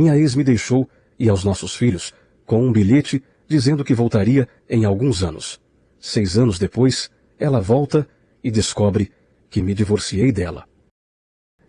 Minha ex me deixou, e aos nossos filhos, com um bilhete dizendo que voltaria em alguns anos. 6 anos depois, ela volta e descobre que me divorciei dela.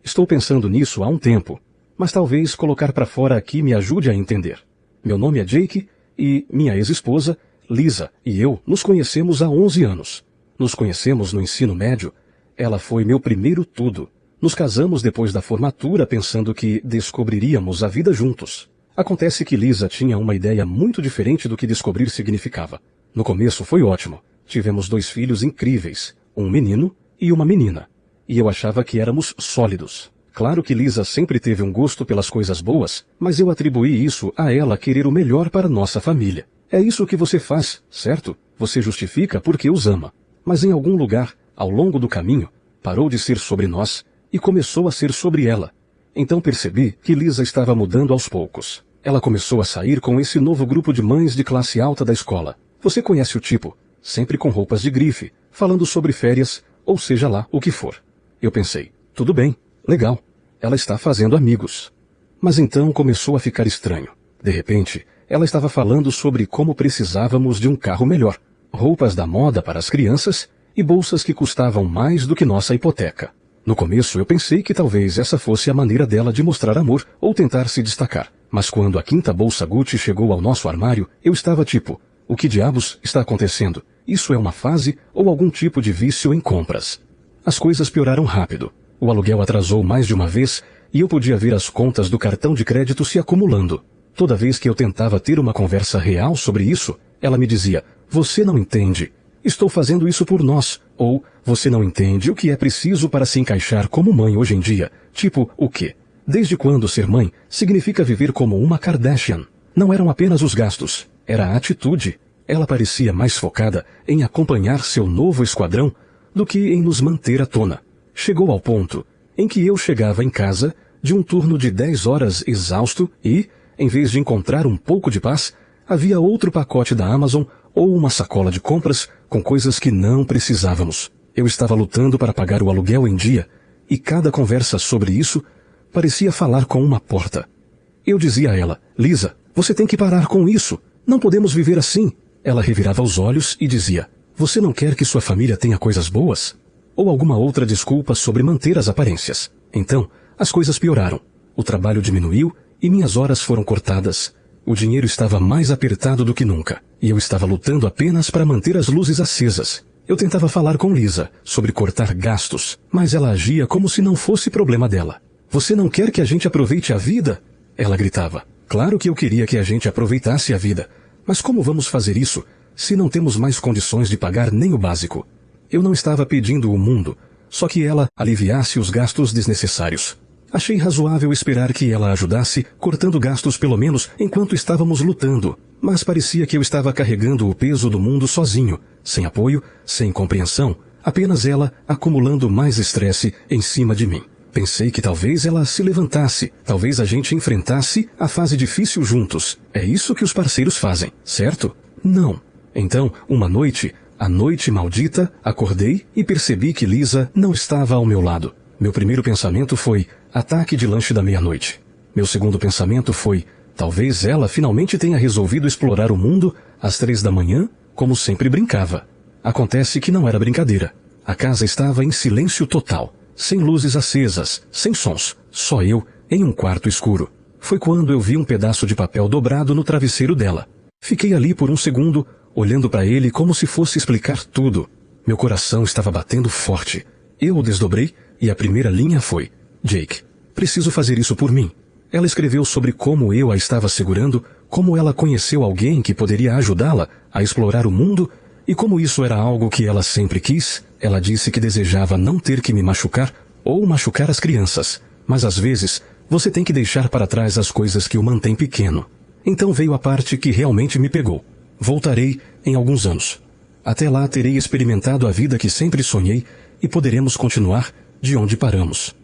Estou pensando nisso há um tempo, mas talvez colocar para fora aqui me ajude a entender. Meu nome é Jake e minha ex-esposa, Lisa, e eu nos conhecemos há 11 anos. Nos conhecemos no ensino médio. Ela foi meu primeiro tudo. Nos casamos depois da formatura pensando que descobriríamos a vida juntos. Acontece que Lisa tinha uma ideia muito diferente do que descobrir significava. No começo foi ótimo. Tivemos 2 filhos incríveis, um menino e uma menina. E eu achava que éramos sólidos. Claro que Lisa sempre teve um gosto pelas coisas boas, mas eu atribuí isso a ela querer o melhor para nossa família. É isso que você faz, certo? Você justifica porque os ama. Mas em algum lugar, ao longo do caminho, parou de ser sobre nós e começou a ser sobre ela. Então percebi que Lisa estava mudando aos poucos. Ela começou a sair com esse novo grupo de mães de classe alta da escola. Você conhece o tipo, sempre com roupas de grife, falando sobre férias, ou seja lá o que for. Eu pensei, tudo bem, legal, ela está fazendo amigos. Mas então começou a ficar estranho. De repente, ela estava falando sobre como precisávamos de um carro melhor, roupas da moda para as crianças e bolsas que custavam mais do que nossa hipoteca. No começo eu pensei que talvez essa fosse a maneira dela de mostrar amor ou tentar se destacar. Mas quando a 5ª bolsa Gucci chegou ao nosso armário, eu estava tipo, o que diabos está acontecendo? Isso é uma fase ou algum tipo de vício em compras? As coisas pioraram rápido. O aluguel atrasou mais de uma vez e eu podia ver as contas do cartão de crédito se acumulando. Toda vez que eu tentava ter uma conversa real sobre isso, ela me dizia, você não entende. Estou fazendo isso por nós. Ou, você não entende o que é preciso para se encaixar como mãe hoje em dia. Tipo, o quê? Desde quando ser mãe significa viver como uma Kardashian? Não eram apenas os gastos, era a atitude. Ela parecia mais focada em acompanhar seu novo esquadrão do que em nos manter à tona. Chegou ao ponto em que eu chegava em casa de um turno de 10 horas exausto e, em vez de encontrar um pouco de paz, havia outro pacote da Amazon ou uma sacola de compras com coisas que não precisávamos. Eu estava lutando para pagar o aluguel em dia e cada conversa sobre isso parecia falar com uma porta. Eu dizia a ela, Lisa, você tem que parar com isso. Não podemos viver assim. Ela revirava os olhos e dizia, você não quer que sua família tenha coisas boas? Ou alguma outra desculpa sobre manter as aparências. Então, as coisas pioraram. O trabalho diminuiu e minhas horas foram cortadas. O dinheiro estava mais apertado do que nunca. E eu estava lutando apenas para manter as luzes acesas. Eu tentava falar com Lisa sobre cortar gastos, mas ela agia como se não fosse problema dela. Você não quer que a gente aproveite a vida? Ela gritava. Claro que eu queria que a gente aproveitasse a vida. Mas como vamos fazer isso se não temos mais condições de pagar nem o básico? Eu não estava pedindo o mundo, só que ela aliviasse os gastos desnecessários. Achei razoável esperar que ela ajudasse, cortando gastos pelo menos enquanto estávamos lutando. Mas parecia que eu estava carregando o peso do mundo sozinho, sem apoio, sem compreensão, apenas ela acumulando mais estresse em cima de mim. Pensei que talvez ela se levantasse, talvez a gente enfrentasse a fase difícil juntos. É isso que os parceiros fazem, certo? Não. Então, uma noite, a noite maldita, acordei e percebi que Lisa não estava ao meu lado. Meu primeiro pensamento foi, ataque de lanche da meia-noite. Meu segundo pensamento foi, talvez ela finalmente tenha resolvido explorar o mundo às 3 da manhã, como sempre brincava. Acontece que não era brincadeira. A casa estava em silêncio total, sem luzes acesas, sem sons, só eu, em um quarto escuro. Foi quando eu vi um pedaço de papel dobrado no travesseiro dela. Fiquei ali por um segundo, olhando para ele como se fosse explicar tudo. Meu coração estava batendo forte. Eu o desdobrei e a primeira linha foi, Jake, preciso fazer isso por mim. Ela escreveu sobre como eu a estava segurando, como ela conheceu alguém que poderia ajudá-la a explorar o mundo e como isso era algo que ela sempre quis. Ela disse que desejava não ter que me machucar ou machucar as crianças, mas às vezes você tem que deixar para trás as coisas que o mantêm pequeno. Então veio a parte que realmente me pegou. Voltarei em alguns anos. Até lá terei experimentado a vida que sempre sonhei e poderemos continuar de onde paramos.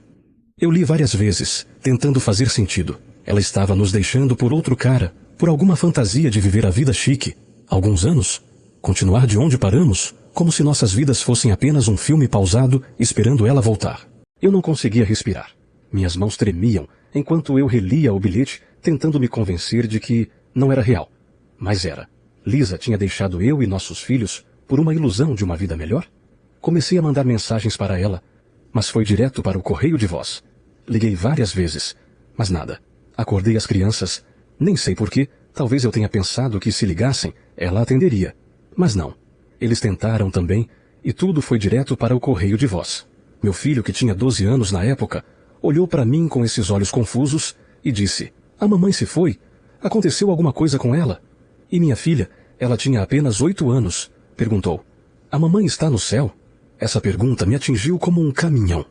Eu li várias vezes, tentando fazer sentido. Ela estava nos deixando por outro cara, por alguma fantasia de viver a vida chique. Alguns anos? Continuar de onde paramos? Como se nossas vidas fossem apenas um filme pausado, esperando ela voltar. Eu não conseguia respirar. Minhas mãos tremiam, enquanto eu relia o bilhete tentando me convencer de que não era real. Mas era. Lisa tinha deixado eu e nossos filhos por uma ilusão de uma vida melhor? Comecei a mandar mensagens para ela, mas foi direto para o correio de voz. Liguei várias vezes, mas nada. Acordei as crianças. Nem sei porquê, talvez eu tenha pensado que se ligassem, ela atenderia. Mas não. Eles tentaram também, e tudo foi direto para o correio de voz. Meu filho, que tinha 12 anos na época, olhou para mim com esses olhos confusos e disse: "A mamãe se foi? Aconteceu alguma coisa com ela?" E minha filha, ela tinha apenas 8 anos, perguntou: "A mamãe está no céu?" Essa pergunta me atingiu como um caminhão.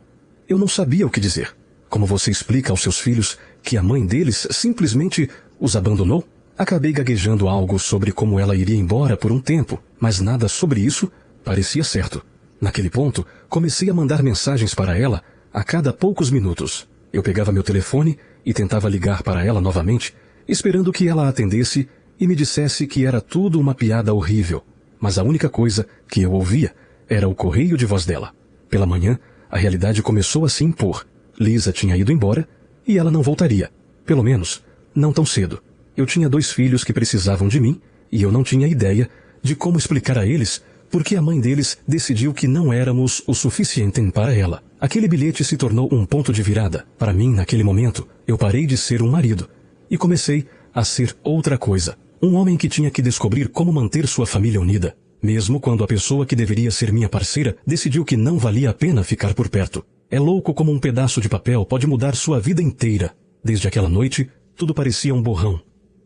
Eu não sabia o que dizer. Como você explica aos seus filhos que a mãe deles simplesmente os abandonou? Acabei gaguejando algo sobre como ela iria embora por um tempo, mas nada sobre isso parecia certo. Naquele ponto, comecei a mandar mensagens para ela a cada poucos minutos. Eu pegava meu telefone e tentava ligar para ela novamente, esperando que ela atendesse e me dissesse que era tudo uma piada horrível. Mas a única coisa que eu ouvia era o correio de voz dela. Pela manhã, a realidade começou a se impor. Lisa tinha ido embora e ela não voltaria. Pelo menos, não tão cedo. Eu tinha 2 filhos que precisavam de mim e eu não tinha ideia de como explicar a eles por que a mãe deles decidiu que não éramos o suficiente para ela. Aquele bilhete se tornou um ponto de virada. Para mim, naquele momento, eu parei de ser um marido e comecei a ser outra coisa. Um homem que tinha que descobrir como manter sua família unida, mesmo quando a pessoa que deveria ser minha parceira decidiu que não valia a pena ficar por perto. É louco como um pedaço de papel pode mudar sua vida inteira. Desde aquela noite, tudo parecia um borrão.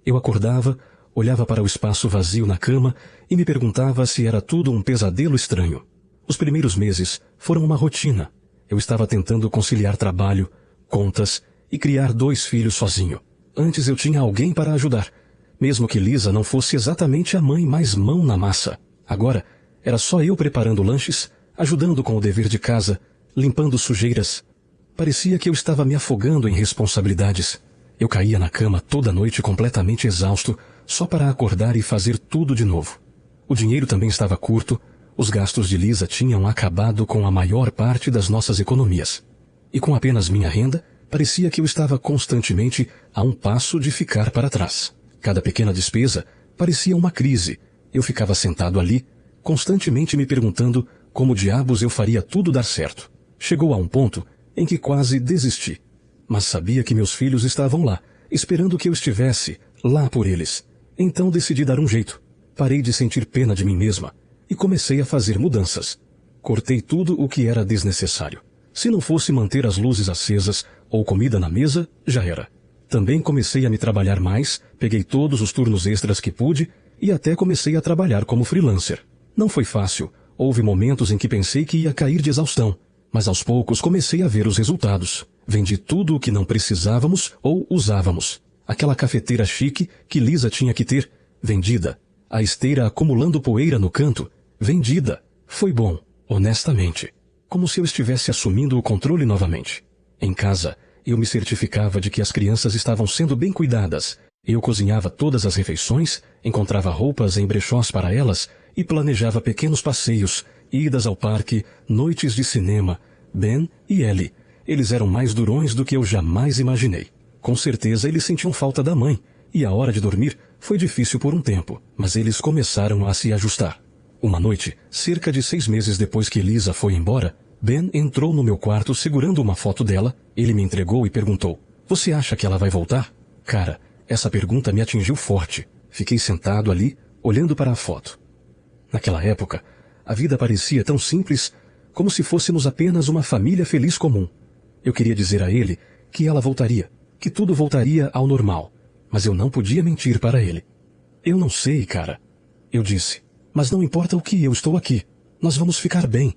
Eu acordava, olhava para o espaço vazio na cama e me perguntava se era tudo um pesadelo estranho. Os primeiros meses foram uma rotina. Eu estava tentando conciliar trabalho, contas e criar 2 filhos sozinho. Antes eu tinha alguém para ajudar, mesmo que Lisa não fosse exatamente a mãe mais mão na massa. Agora, era só eu preparando lanches, ajudando com o dever de casa, limpando sujeiras. Parecia que eu estava me afogando em responsabilidades. Eu caía na cama toda noite completamente exausto, só para acordar e fazer tudo de novo. O dinheiro também estava curto, os gastos de Lisa tinham acabado com a maior parte das nossas economias. E com apenas minha renda, parecia que eu estava constantemente a um passo de ficar para trás. Cada pequena despesa parecia uma crise. Eu ficava sentado ali, constantemente me perguntando como diabos eu faria tudo dar certo. Chegou a um ponto em que quase desisti. Mas sabia que meus filhos estavam lá, esperando que eu estivesse lá por eles. Então decidi dar um jeito. Parei de sentir pena de mim mesma e comecei a fazer mudanças. Cortei tudo o que era desnecessário. Se não fosse manter as luzes acesas ou comida na mesa, já era. Também comecei a me trabalhar mais, peguei todos os turnos extras que pude e até comecei a trabalhar como freelancer. Não foi fácil. Houve momentos em que pensei que ia cair de exaustão, mas aos poucos comecei a ver os resultados. Vendi tudo o que não precisávamos ou usávamos. Aquela cafeteira chique que Lisa tinha que ter, vendida. A esteira acumulando poeira no canto, vendida. Foi bom, honestamente. Como se eu estivesse assumindo o controle novamente. Em casa, eu me certificava de que as crianças estavam sendo bem cuidadas. Eu cozinhava todas as refeições, encontrava roupas em brechós para elas e planejava pequenos passeios, idas ao parque, noites de cinema. Ben e Ellie. Eles eram mais durões do que eu jamais imaginei. Com certeza eles sentiam falta da mãe, e a hora de dormir foi difícil por um tempo, mas eles começaram a se ajustar. Uma noite, cerca de 6 meses depois que Lisa foi embora, Ben entrou no meu quarto segurando uma foto dela, ele me entregou e perguntou: "Você acha que ela vai voltar?" Cara, essa pergunta me atingiu forte. Fiquei sentado ali, olhando para a foto. Naquela época, a vida parecia tão simples, como se fôssemos apenas uma família feliz comum. Eu queria dizer a ele que ela voltaria, que tudo voltaria ao normal, mas eu não podia mentir para ele. "Eu não sei, cara", eu disse, "mas não importa o que, eu estou aqui. Nós vamos ficar bem."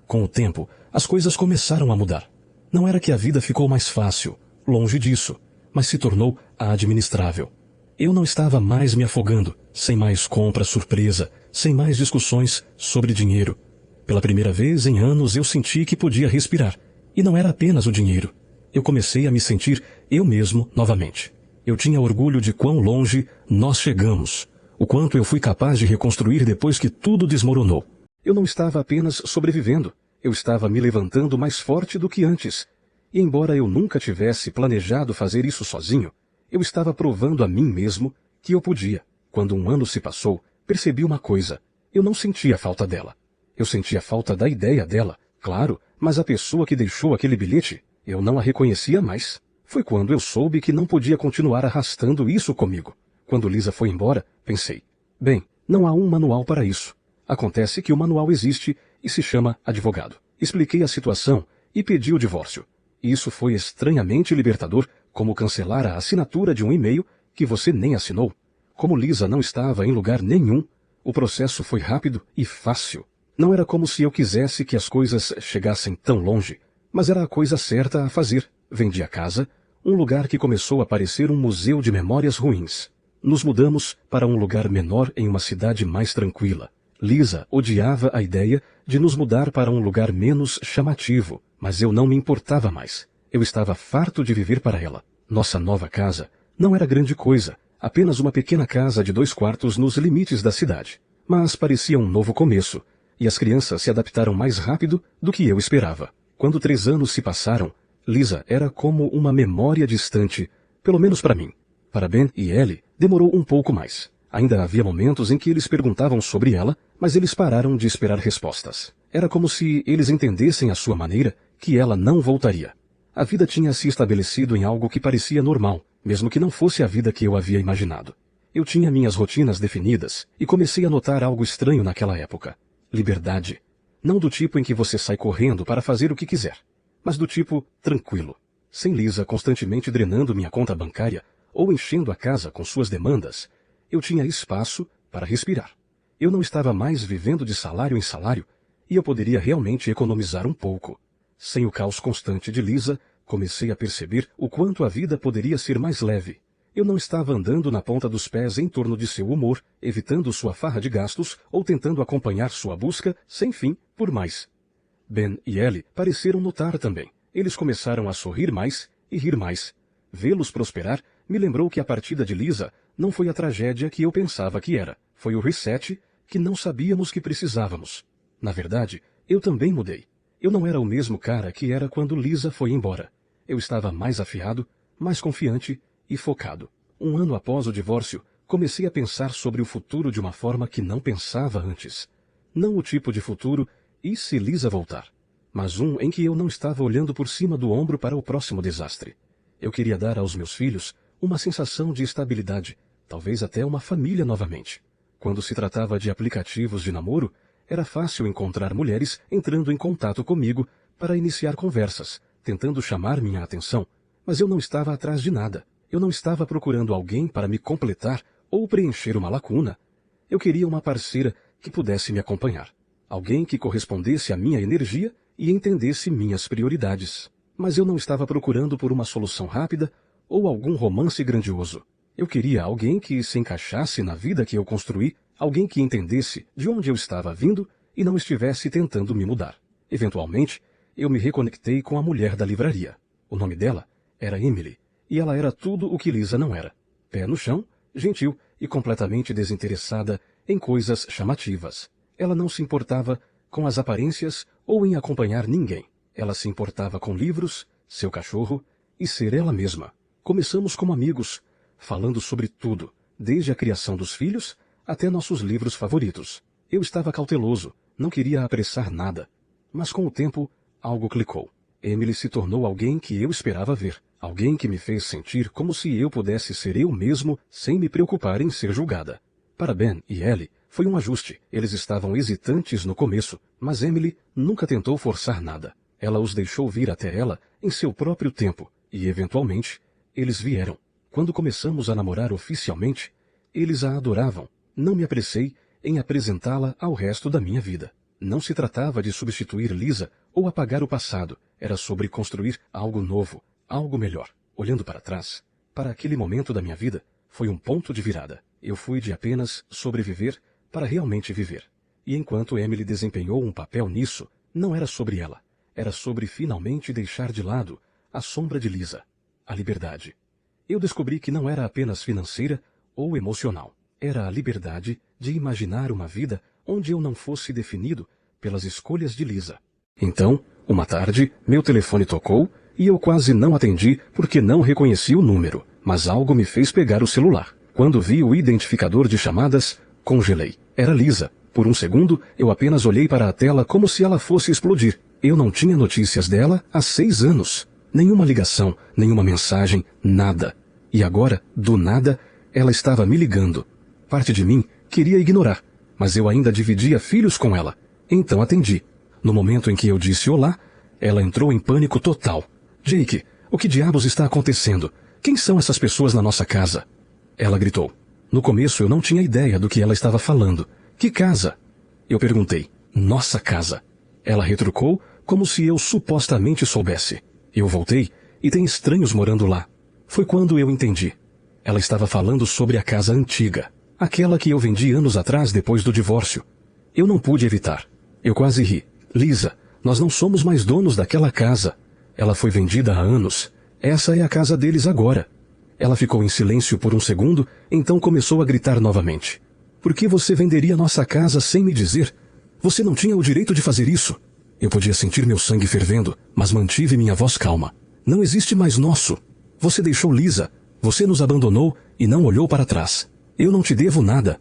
Com o tempo, as coisas começaram a mudar. Não era que a vida ficou mais fácil, longe disso, mas se tornou administrável. Eu não estava mais me afogando, sem mais compra surpresa, sem mais discussões sobre dinheiro. Pela primeira vez em anos eu senti que podia respirar. E não era apenas o dinheiro. Eu comecei a me sentir eu mesmo novamente. Eu tinha orgulho de quão longe nós chegamos, o quanto eu fui capaz de reconstruir depois que tudo desmoronou. Eu não estava apenas sobrevivendo, eu estava me levantando mais forte do que antes. E embora eu nunca tivesse planejado fazer isso sozinho, Eu estava provando a mim mesmo que eu podia. Quando um ano se passou, percebi uma coisa. Eu não sentia falta dela. Eu sentia falta da ideia dela, claro, mas a pessoa que deixou aquele bilhete, eu não a reconhecia mais. Foi quando eu soube que não podia continuar arrastando isso comigo. Quando Lisa foi embora, pensei, bem, não há um manual para isso. Acontece que o manual existe e se chama advogado. Expliquei a situação e pedi o divórcio. Isso foi estranhamente libertador, como cancelar a assinatura de um e-mail que você nem assinou. Como Lisa não estava em lugar nenhum, o processo foi rápido e fácil. Não era como se eu quisesse que as coisas chegassem tão longe, mas era a coisa certa a fazer. Vendi a casa, um lugar que começou a parecer um museu de memórias ruins. Nos mudamos para um lugar menor em uma cidade mais tranquila. Lisa odiava a ideia de nos mudar para um lugar menos chamativo, mas eu não me importava mais. Eu estava farto de viver para ela. Nossa nova casa não era grande coisa, apenas uma pequena casa de 2 quartos nos limites da cidade. Mas parecia um novo começo, e as crianças se adaptaram mais rápido do que eu esperava. Quando 3 anos se passaram, Lisa era como uma memória distante, pelo menos para mim. Para Ben e Ellie, demorou um pouco mais. Ainda havia momentos em que eles perguntavam sobre ela, mas eles pararam de esperar respostas. Era como se eles entendessem à sua maneira que ela não voltaria. A vida tinha se estabelecido em algo que parecia normal, mesmo que não fosse a vida que eu havia imaginado. Eu tinha minhas rotinas definidas e comecei a notar algo estranho naquela época. Liberdade. Não do tipo em que você sai correndo para fazer o que quiser, mas do tipo tranquilo. Sem Lisa constantemente drenando minha conta bancária ou enchendo a casa com suas demandas, eu tinha espaço para respirar. Eu não estava mais vivendo de salário em salário e eu poderia realmente economizar um pouco. Sem o caos constante de Lisa, comecei a perceber o quanto a vida poderia ser mais leve. Eu não estava andando na ponta dos pés em torno de seu humor, evitando sua farra de gastos ou tentando acompanhar sua busca sem fim por mais. Ben e Ellie pareceram notar também. Eles começaram a sorrir mais e rir mais. Vê-los prosperar me lembrou que a partida de Lisa não foi a tragédia que eu pensava que era. Foi o reset que não sabíamos que precisávamos. Na verdade, eu também mudei. Eu não era o mesmo cara que era quando Lisa foi embora. Eu estava mais afiado, mais confiante e focado. Um ano após o divórcio, comecei a pensar sobre o futuro de uma forma que não pensava antes. Não o tipo de futuro, e se Lisa voltar, mas um em que eu não estava olhando por cima do ombro para o próximo desastre. Eu queria dar aos meus filhos uma sensação de estabilidade, talvez até uma família novamente. Quando se tratava de aplicativos de namoro, era fácil encontrar mulheres entrando em contato comigo para iniciar conversas, tentando chamar minha atenção, mas eu não estava atrás de nada. Eu não estava procurando alguém para me completar ou preencher uma lacuna. Eu queria uma parceira que pudesse me acompanhar. Alguém que correspondesse à minha energia e entendesse minhas prioridades. Mas eu não estava procurando por uma solução rápida ou algum romance grandioso. Eu queria alguém que se encaixasse na vida que eu construí, alguém que entendesse de onde eu estava vindo e não estivesse tentando me mudar. Eventualmente, eu me reconectei com a mulher da livraria. O nome dela era Emily, e ela era tudo o que Lisa não era. Pé no chão, gentil e completamente desinteressada em coisas chamativas. Ela não se importava com as aparências ou em acompanhar ninguém. Ela se importava com livros, seu cachorro e ser ela mesma. Começamos como amigos, falando sobre tudo, desde a criação dos filhos até nossos livros favoritos. Eu estava cauteloso, não queria apressar nada. Mas com o tempo, algo clicou. Emily se tornou alguém que eu esperava ver. Alguém que me fez sentir como se eu pudesse ser eu mesmo sem me preocupar em ser julgada. Para Ben e Ellie, foi um ajuste. Eles estavam hesitantes no começo, mas Emily nunca tentou forçar nada. Ela os deixou vir até ela em seu próprio tempo, e eventualmente, eles vieram. Quando começamos a namorar oficialmente, eles a adoravam. Não me apressei em apresentá-la ao resto da minha vida. Não se tratava de substituir Lisa ou apagar o passado. Era sobre construir algo novo, algo melhor. Olhando para trás, para aquele momento da minha vida, foi um ponto de virada. Eu fui de apenas sobreviver para realmente viver. E enquanto Emily desempenhou um papel nisso, não era sobre ela. Era sobre finalmente deixar de lado a sombra de Lisa, a liberdade. Eu descobri que não era apenas financeira ou emocional. Era a liberdade de imaginar uma vida onde eu não fosse definido pelas escolhas de Lisa. Então, uma tarde, meu telefone tocou e eu quase não atendi porque não reconheci o número. mas algo me fez pegar o celular. Quando vi o identificador de chamadas, congelei. Era Lisa. Por um segundo, eu apenas olhei para a tela como se ela fosse explodir. Eu não tinha notícias dela há 6 anos. Nenhuma ligação, nenhuma mensagem, nada. E agora, do nada, ela estava me ligando. Parte de mim queria ignorar, mas eu ainda dividia filhos com ela. Então atendi. No momento em que eu disse olá, ela entrou em pânico total. Jake, o que diabos está acontecendo? Quem são essas pessoas na nossa casa? Ela gritou. No começo eu não tinha ideia do que ela estava falando. Que casa? Eu perguntei. Nossa casa. Ela retrucou como se eu supostamente soubesse. Eu voltei e tem estranhos morando lá. Foi quando eu entendi. Ela estava falando sobre a casa antiga. Aquela que eu vendi anos atrás depois do divórcio. Eu não pude evitar. Eu quase ri. Lisa, nós não somos mais donos daquela casa. Ela foi vendida há anos. Essa é a casa deles agora. Ela ficou em silêncio por um segundo, então começou a gritar novamente. Por que você venderia nossa casa sem me dizer? Você não tinha o direito de fazer isso. Eu podia sentir meu sangue fervendo, mas mantive minha voz calma. Não existe mais nosso. Você deixou Lisa. Você nos abandonou e não olhou para trás. Eu não te devo nada.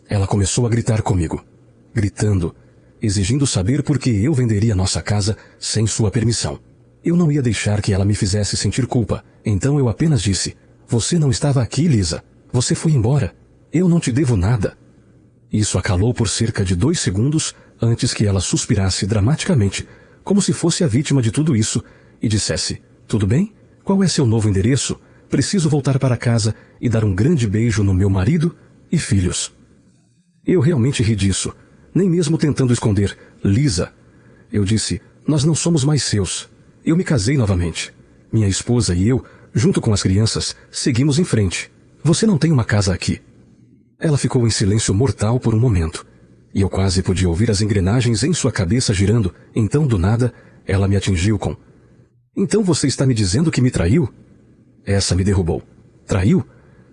Ela começou a gritar comigo. Gritando, exigindo saber por que eu venderia nossa casa sem sua permissão. Eu não ia deixar que ela me fizesse sentir culpa, então eu apenas disse, você não estava aqui, Lisa. Você foi embora. Eu não te devo nada. Isso a calou por cerca de 2 segundos antes que ela suspirasse dramaticamente, como se fosse a vítima de tudo isso, e dissesse, tudo bem? Qual é seu novo endereço? Preciso voltar para casa e dar um grande beijo no meu marido e filhos. Eu realmente ri disso, nem mesmo tentando esconder. Lisa, eu disse, nós não somos mais seus. Eu me casei novamente. Minha esposa e eu, junto com as crianças, seguimos em frente. Você não tem uma casa aqui. Ela ficou em silêncio mortal por um momento. E eu quase podia ouvir as engrenagens em sua cabeça girando. Então, do nada, ela me atingiu com... Então você está me dizendo que me traiu? Essa me derrubou. Traiu?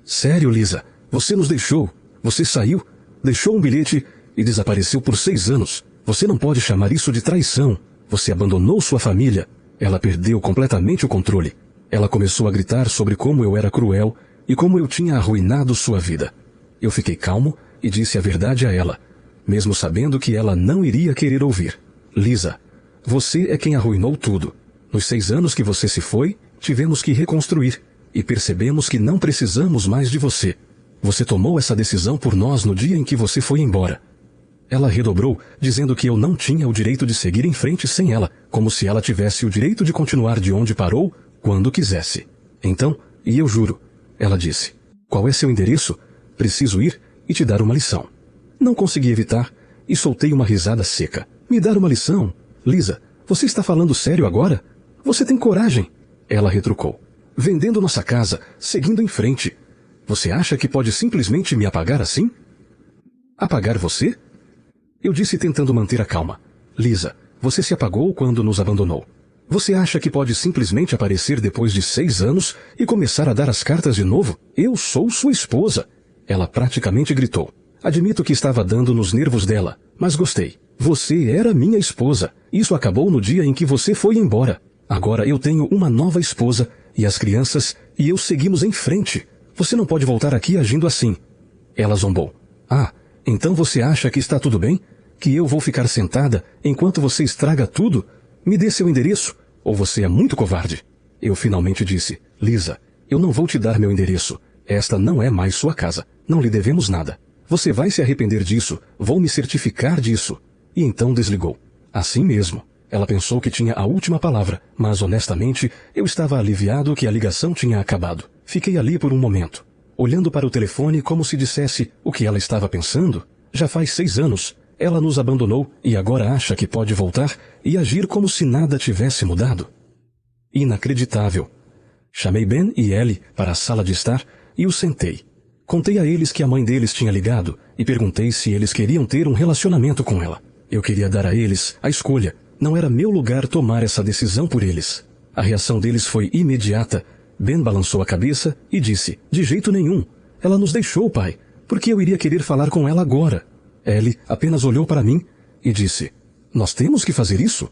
Sério, Lisa? Você nos deixou. Você saiu, deixou um bilhete e desapareceu por 6 anos. Você não pode chamar isso de traição. Você abandonou sua família. Ela perdeu completamente o controle. Ela começou a gritar sobre como eu era cruel e como eu tinha arruinado sua vida. Eu fiquei calmo e disse a verdade a ela, mesmo sabendo que ela não iria querer ouvir. Lisa, você é quem arruinou tudo. Nos 6 anos que você se foi, tivemos que reconstruir e percebemos que não precisamos mais de você. Você tomou essa decisão por nós no dia em que você foi embora. Ela redobrou, dizendo que eu não tinha o direito de seguir em frente sem ela, como se ela tivesse o direito de continuar de onde parou, quando quisesse. Então, e eu juro, ela disse, qual é seu endereço? Preciso ir e te dar uma lição. Não consegui evitar e soltei uma risada seca. Me dar uma lição? Lisa, você está falando sério agora? Você tem coragem? Ela retrucou. Vendendo nossa casa, seguindo em frente. Você acha que pode simplesmente me apagar assim? Apagar você? Eu disse tentando manter a calma. Lisa, você se apagou quando nos abandonou. Você acha que pode simplesmente aparecer depois de 6 anos e começar a dar as cartas de novo? Eu sou sua esposa. Ela praticamente gritou. Admito que estava dando nos nervos dela, mas gostei. Você era minha esposa. Isso acabou no dia em que você foi embora. Agora eu tenho uma nova esposa e as crianças e eu seguimos em frente. Você não pode voltar aqui agindo assim. Ela zombou. Ah, então você acha que está tudo bem? Que eu vou ficar sentada enquanto você estraga tudo? Me dê seu endereço, ou você é muito covarde. Eu finalmente disse, Lisa, eu não vou te dar meu endereço. Esta não é mais sua casa. Não lhe devemos nada. Você vai se arrepender disso. Vou me certificar disso. E então desligou. Assim mesmo. Ela pensou que tinha a última palavra, mas honestamente, eu estava aliviado que a ligação tinha acabado. Fiquei ali por um momento, olhando para o telefone como se dissesse o que ela estava pensando. Já faz 6 anos. Ela nos abandonou e agora acha que pode voltar e agir como se nada tivesse mudado. Inacreditável. Chamei Ben e Ellie para a sala de estar e os sentei. Contei a eles que a mãe deles tinha ligado e perguntei se eles queriam ter um relacionamento com ela. Eu queria dar a eles a escolha. Não era meu lugar tomar essa decisão por eles. A reação deles foi imediata. Ben balançou a cabeça e disse, de jeito nenhum. Ela nos deixou, pai. Por que eu iria querer falar com ela agora? Ellie apenas olhou para mim e disse, nós temos que fazer isso?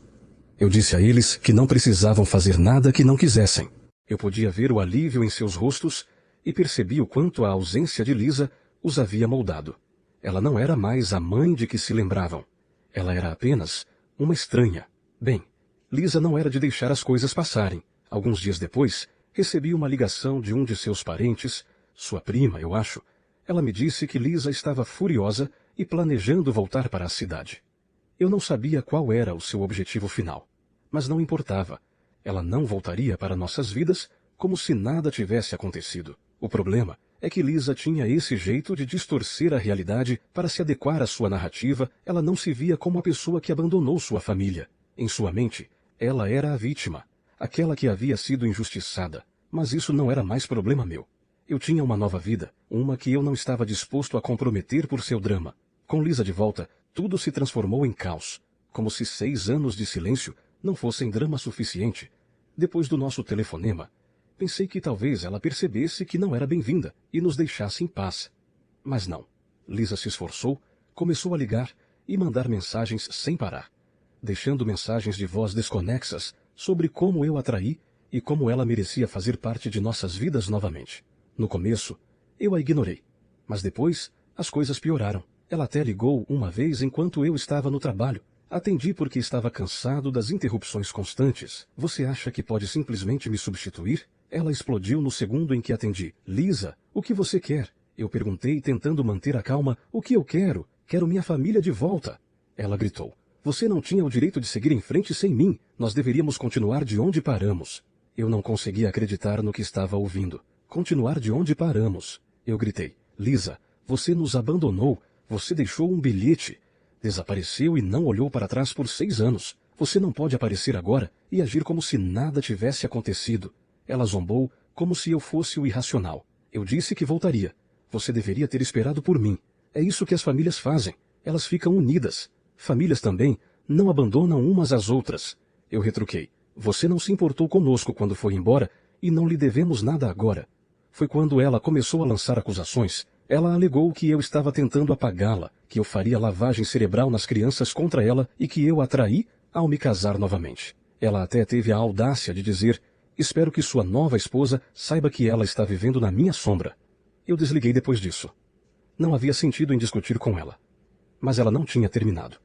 Eu disse a eles que não precisavam fazer nada que não quisessem. Eu podia ver o alívio em seus rostos e percebi o quanto a ausência de Lisa os havia moldado. Ela não era mais a mãe de que se lembravam. Ela era apenas uma estranha. Bem, Lisa não era de deixar as coisas passarem. Alguns dias depois, recebi uma ligação de um de seus parentes, sua prima, eu acho. Ela me disse que Lisa estava furiosa e planejando voltar para a cidade. Eu não sabia qual era o seu objetivo final, mas não importava. Ela não voltaria para nossas vidas como se nada tivesse acontecido. O problema é que Lisa tinha esse jeito de distorcer a realidade para se adequar à sua narrativa. Ela não se via como a pessoa que abandonou sua família. Em sua mente, ela era a vítima, aquela que havia sido injustiçada. Mas isso não era mais problema meu. Eu tinha uma nova vida, uma que eu não estava disposto a comprometer por seu drama. Com Lisa de volta, tudo se transformou em caos, como se 6 anos de silêncio não fossem drama suficiente. Depois do nosso telefonema, pensei que talvez ela percebesse que não era bem-vinda e nos deixasse em paz. Mas não. Lisa se esforçou, começou a ligar e mandar mensagens sem parar, deixando mensagens de voz desconexas sobre como eu a traí e como ela merecia fazer parte de nossas vidas novamente. No começo, eu a ignorei, mas depois as coisas pioraram. Ela até ligou uma vez enquanto eu estava no trabalho. Atendi porque estava cansado das interrupções constantes. Você acha que pode simplesmente me substituir? Ela explodiu no segundo em que atendi. Lisa, o que você quer? Eu perguntei, tentando manter a calma. O que eu quero? Quero minha família de volta. Ela gritou. Você não tinha o direito de seguir em frente sem mim. Nós deveríamos continuar de onde paramos. Eu não conseguia acreditar no que estava ouvindo. Continuar de onde paramos. Eu gritei. Lisa, você nos abandonou. Você deixou um bilhete. Desapareceu e não olhou para trás por 6 anos. Você não pode aparecer agora e agir como se nada tivesse acontecido. Ela zombou como se eu fosse o irracional. Eu disse que voltaria. Você deveria ter esperado por mim. É isso que as famílias fazem. Elas ficam unidas. Famílias também não abandonam umas às outras. Eu retruquei. Você não se importou conosco quando foi embora e não lhe devemos nada agora. Foi quando ela começou a lançar acusações. Ela alegou que eu estava tentando apagá-la, que eu faria lavagem cerebral nas crianças contra ela e que eu a traí ao me casar novamente. Ela até teve a audácia de dizer, espero que sua nova esposa saiba que ela está vivendo na minha sombra. Eu desliguei depois disso. Não havia sentido em discutir com ela. Mas ela não tinha terminado.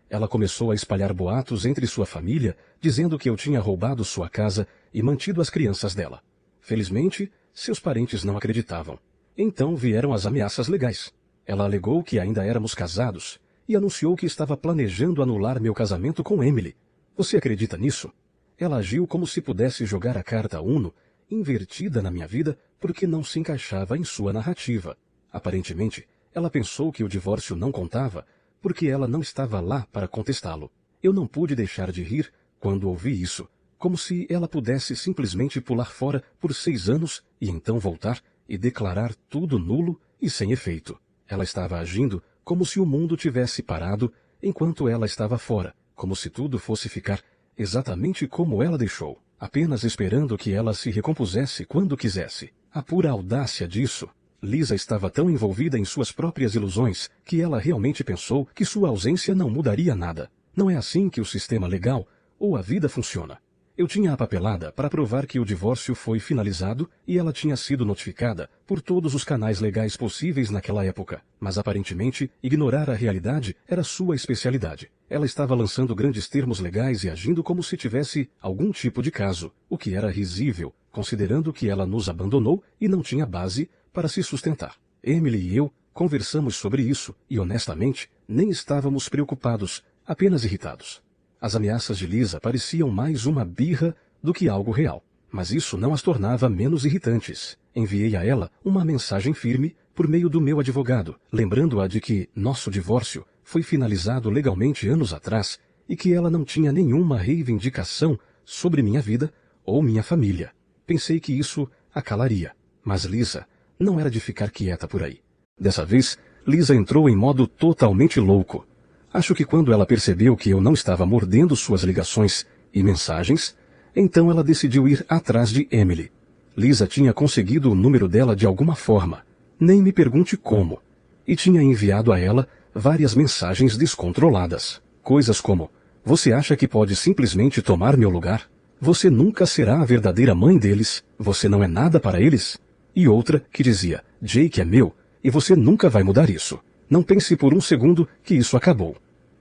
Ela começou a espalhar boatos entre sua família, dizendo que eu tinha roubado sua casa e mantido as crianças dela. Felizmente, seus parentes não acreditavam. Então vieram as ameaças legais. Ela alegou que ainda éramos casados e anunciou que estava planejando anular meu casamento com Emily. Você acredita nisso? Ela agiu como se pudesse jogar a carta Uno invertida na minha vida porque não se encaixava em sua narrativa. Aparentemente, ela pensou que o divórcio não contava porque ela não estava lá para contestá-lo. Eu não pude deixar de rir quando ouvi isso, como se ela pudesse simplesmente pular fora por 6 anos e então voltar e declarar tudo nulo e sem efeito. Ela estava agindo como se o mundo tivesse parado enquanto ela estava fora, como se tudo fosse ficar exatamente como ela deixou, apenas esperando que ela se recompusesse quando quisesse. A pura audácia disso. Lisa estava tão envolvida em suas próprias ilusões que ela realmente pensou que sua ausência não mudaria nada. Não é assim que o sistema legal ou a vida funciona. Eu tinha a papelada para provar que o divórcio foi finalizado e ela tinha sido notificada por todos os canais legais possíveis naquela época. Mas aparentemente, ignorar a realidade era sua especialidade. Ela estava lançando grandes termos legais e agindo como se tivesse algum tipo de caso, o que era risível, considerando que ela nos abandonou e não tinha base para se sustentar. Emily e eu conversamos sobre isso e, honestamente, nem estávamos preocupados, apenas irritados. As ameaças de Lisa pareciam mais uma birra do que algo real, mas isso não as tornava menos irritantes. Enviei a ela uma mensagem firme por meio do meu advogado, lembrando-a de que nosso divórcio foi finalizado legalmente anos atrás e que ela não tinha nenhuma reivindicação sobre minha vida ou minha família. Pensei que isso a calaria, mas Lisa não era de ficar quieta por aí. Dessa vez, Lisa entrou em modo totalmente louco. Acho que quando ela percebeu que eu não estava mordendo suas ligações e mensagens, então ela decidiu ir atrás de Emily. Lisa tinha conseguido o número dela de alguma forma, nem me pergunte como, e tinha enviado a ela várias mensagens descontroladas. Coisas como, você acha que pode simplesmente tomar meu lugar? Você nunca será a verdadeira mãe deles, você não é nada para eles? E outra que dizia, Jake é meu, e você nunca vai mudar isso. Não pense por um segundo que isso acabou.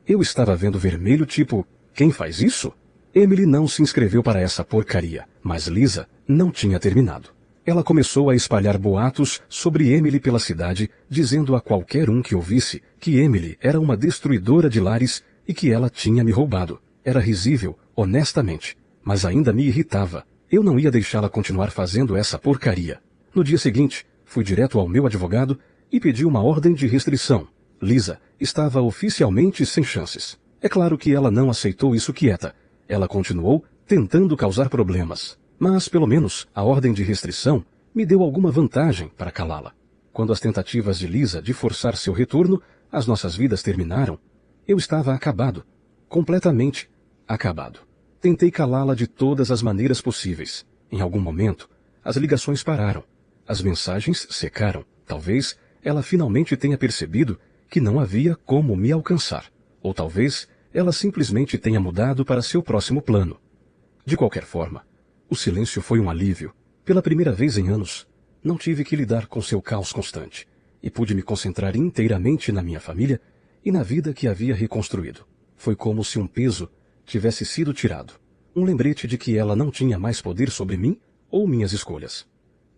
Eu estava vendo vermelho tipo, quem faz isso? Emily não se inscreveu para essa porcaria, mas Lisa não tinha terminado. Ela começou a espalhar boatos sobre Emily pela cidade, dizendo a qualquer um que ouvisse que Emily era uma destruidora de lares e que ela tinha me roubado. Era risível, honestamente, mas ainda me irritava. Eu não ia deixá-la continuar fazendo essa porcaria. No dia seguinte, fui direto ao meu advogado e pedi uma ordem de restrição. Lisa estava oficialmente sem chances. É claro que ela não aceitou isso quieta. Ela continuou tentando causar problemas. Mas, pelo menos, a ordem de restrição me deu alguma vantagem para calá-la. Quando as tentativas de Lisa de forçar seu retorno, as nossas vidas terminaram, eu estava acabado. Completamente acabado. Tentei calá-la de todas as maneiras possíveis. Em algum momento, as ligações pararam. As mensagens secaram. Talvez ela finalmente tenha percebido que não havia como me alcançar. Ou talvez ela simplesmente tenha mudado para seu próximo plano. De qualquer forma, o silêncio foi um alívio. Pela primeira vez em anos, não tive que lidar com seu caos constante, e pude me concentrar inteiramente na minha família e na vida que havia reconstruído. Foi como se um peso tivesse sido tirado. Um lembrete de que ela não tinha mais poder sobre mim ou minhas escolhas.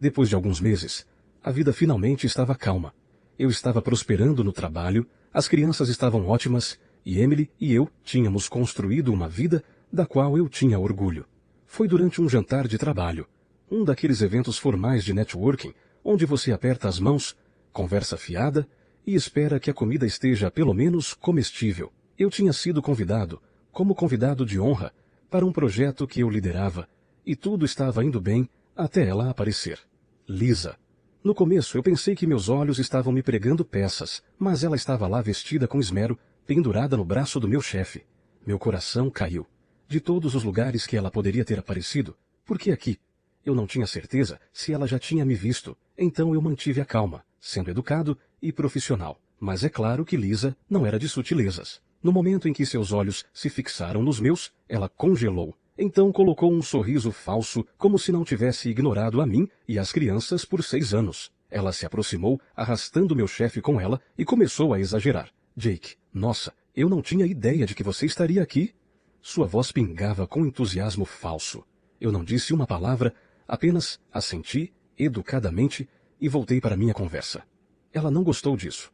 Depois de alguns meses, a vida finalmente estava calma. Eu estava prosperando no trabalho, as crianças estavam ótimas, e Emily e eu tínhamos construído uma vida da qual eu tinha orgulho. Foi durante um jantar de trabalho, um daqueles eventos formais de networking, onde você aperta as mãos, conversa fiada e espera que a comida esteja pelo menos comestível. Eu tinha sido convidado, como convidado de honra, para um projeto que eu liderava, e tudo estava indo bem até ela aparecer. Lisa. No começo eu pensei que meus olhos estavam me pregando peças, mas ela estava lá vestida com esmero, pendurada no braço do meu chefe. Meu coração caiu. De todos os lugares que ela poderia ter aparecido, por que aqui? Eu não tinha certeza se ela já tinha me visto, então eu mantive a calma, sendo educado e profissional. Mas é claro que Lisa não era de sutilezas. No momento em que seus olhos se fixaram nos meus, ela congelou. Então colocou um sorriso falso, como se não tivesse ignorado a mim e as crianças por 6 anos. Ela se aproximou, arrastando meu chefe com ela, e começou a exagerar. Jake, nossa, eu não tinha ideia de que você estaria aqui. Sua voz pingava com entusiasmo falso. Eu não disse uma palavra, apenas assenti, educadamente, e voltei para minha conversa. Ela não gostou disso.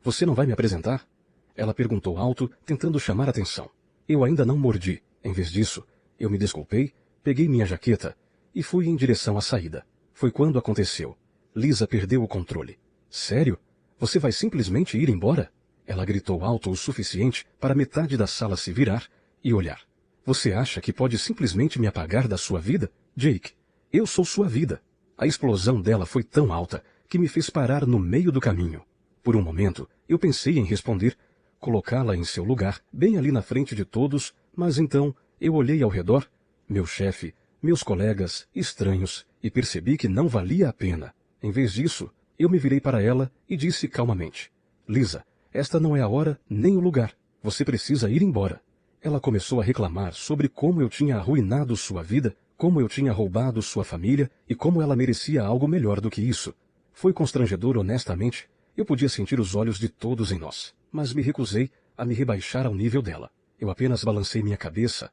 Você não vai me apresentar? Ela perguntou alto, tentando chamar atenção. Eu ainda não mordi. Em vez disso, eu me desculpei, peguei minha jaqueta e fui em direção à saída. Foi quando aconteceu. Lisa perdeu o controle. Sério? Você vai simplesmente ir embora? Ela gritou alto o suficiente para metade da sala se virar e olhar. Você acha que pode simplesmente me apagar da sua vida? Jake, eu sou sua vida. A explosão dela foi tão alta que me fez parar no meio do caminho. Por um momento, eu pensei em responder, colocá-la em seu lugar, bem ali na frente de todos, mas então eu olhei ao redor, meu chefe, meus colegas, estranhos, e percebi que não valia a pena. Em vez disso, eu me virei para ela e disse calmamente, Lisa, esta não é a hora nem o lugar. Você precisa ir embora. Ela começou a reclamar sobre como eu tinha arruinado sua vida, como eu tinha roubado sua família e como ela merecia algo melhor do que isso. Foi constrangedor, honestamente. Eu podia sentir os olhos de todos em nós, mas me recusei a me rebaixar ao nível dela. Eu apenas balancei minha cabeça,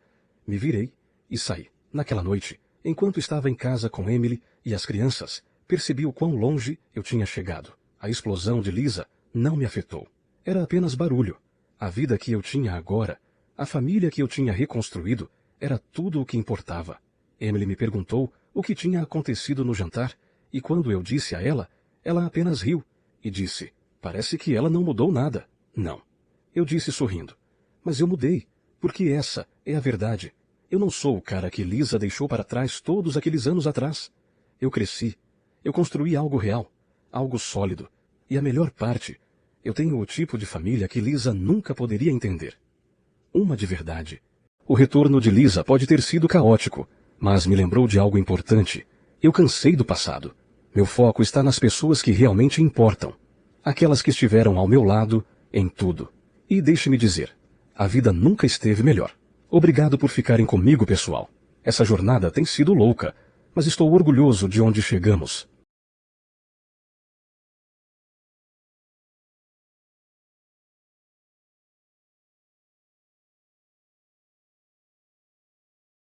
me virei e saí. Naquela noite, enquanto estava em casa com Emily e as crianças, percebi o quão longe eu tinha chegado. A explosão de Lisa não me afetou. Era apenas barulho. A vida que eu tinha agora, a família que eu tinha reconstruído, era tudo o que importava. Emily me perguntou o que tinha acontecido no jantar, e quando eu disse a ela, ela apenas riu e disse, parece que ela não mudou nada. Não. Eu disse sorrindo, mas eu mudei, porque essa é a verdade. Eu não sou o cara que Lisa deixou para trás todos aqueles anos atrás. Eu cresci. Eu construí algo real, algo sólido. E a melhor parte, eu tenho o tipo de família que Lisa nunca poderia entender. Uma de verdade. O retorno de Lisa pode ter sido caótico, mas me lembrou de algo importante. Eu cansei do passado. Meu foco está nas pessoas que realmente importam. Aquelas que estiveram ao meu lado em tudo. E deixe-me dizer, a vida nunca esteve melhor. Obrigado por ficarem comigo, pessoal. Essa jornada tem sido louca, mas estou orgulhoso de onde chegamos.